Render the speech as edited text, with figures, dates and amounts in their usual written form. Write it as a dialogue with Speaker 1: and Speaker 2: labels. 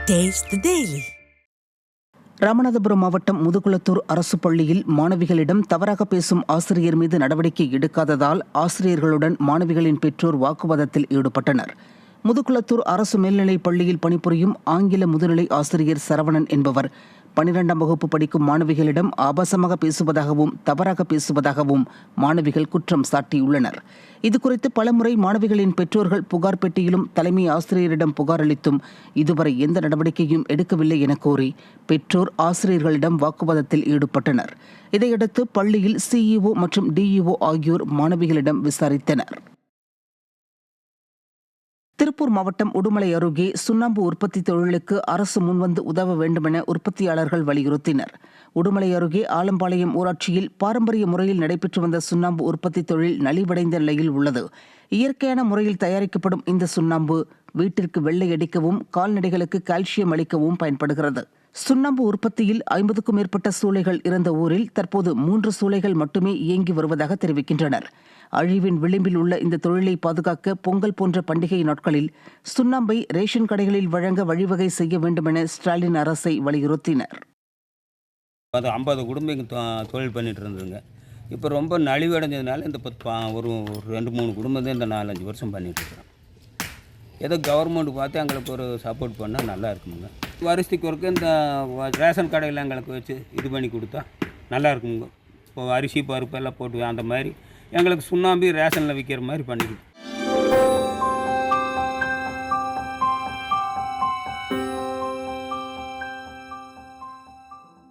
Speaker 1: Taste the Daily.
Speaker 2: Ramanathapuram மாவட்டம் முதுகுளத்தூர் அரசு பள்ளியில் மாணவிகளிடம் தவறாக பேசும் ஆசிரியர் மீது நடவடிக்கை எடுக்காததால் ஆசிரியர்களுடன் மாணவிகளின் பெற்றோர் வாக்குவாதத்தில் ஈடுபட்டனர். முதுகுளத்தூர் அரசு மேல்நிலைப் பள்ளியில் பணிபுரியும் ஆங்கில முதுநிலை ஆசிரியர் சரவணன் என்பவர் 12ஆம் வகுப்பு படிக்கும் மாணவிகளிடம் ஆபாசமாக பேசுவதாகவும் தவறாக பேசுவதாகவும் மாணவிகள் குற்றம் சாட்டியுள்ளனர். இதுகுறித்து பலமுறை மாணவிகளின் பெற்றோர்கள் புகார் பெட்டியிலும் தலைமை ஆசிரியரிடம் புகார் அளித்தும் இதுவரை எந்த நடவடிக்கையும் எடுக்கவில்லை என கூறி பெற்றோர் ஆசிரியர்களிடம் வாக்குவாதத்தில் ஈடுபட்டனர். இதையடுத்து பள்ளியில் சிஇஓ மற்றும் டிஇஓ ஆகியோர் மாணவிகளிடம் விசாரித்தனர். திருப்பூர் மாவட்டம் உடுமலை அருகே சுண்ணாம்பு உற்பத்தி தொழிலுக்கு அரசு முன்வந்து உதவ வேண்டுமென உற்பத்தியாளர்கள் வலியுறுத்தினர். உடுமலை அருகே ஆலம்பாளையம் ஊராட்சியில் பாரம்பரிய முறையில் நடைபெற்று வந்த சுண்ணாம்பு உற்பத்தி தொழில் நலிவடைந்த நிலையில் உள்ளது. இயற்கையான முறையில் தயாரிக்கப்படும் இந்த சுண்ணாம்பு வீட்டிற்கு வெள்ளை அடிக்கவும் கால்நடைகளுக்கு கால்சியம் அளிக்கவும் பயன்படுகிறது. சுண்ணாம்பு உற்பத்தியில் 50க்கும் மேற்பட்ட சூளைகள் இருந்த ஊரில் தற்போது 3 சூளைகள் மட்டுமே இயங்கி வருவதாக தெரிவிக்கின்றனர். அழிவின் விளிம்பில் உள்ள இந்த தொழிலை பாதுகாக்க பொங்கல் போன்ற பண்டிகை நாட்களில் சுண்ணாம்பை ரேஷன் கடைகளில் வழங்க வழிவகை செய்ய வேண்டுமென ஸ்டாலின் அரசை வலியுறுத்தினர்.
Speaker 3: 50 குடும்பம் இங்கே தொழில் பண்ணிட்டு இருந்ததுங்க. இப்போ ரொம்ப நலிவடைஞ்சதுனால இந்த ஒரு 2-3 குடும்பம் தான் இந்த 4-5 வருஷம் பண்ணிட்டு இருக்கிறோம். ஏதோ கவர்மெண்ட் பார்த்து எங்களுக்கு ஒரு சப்போர்ட் பண்ணால் நல்லா இருக்குங்க. வருஷத்துக்கு ஒருக்க இந்த ரேஷன் கடையில் எங்களுக்கு வச்சு இது பண்ணி கொடுத்தா நல்லா இருக்குங்க. இப்போ அரிசி பருப்பு எல்லாம் போட்டு அந்த மாதிரி எங்களுக்கு சுண்ணாம்பு ரேஷனில் விற்கிற மாதிரி பண்ணிக்கிட்டு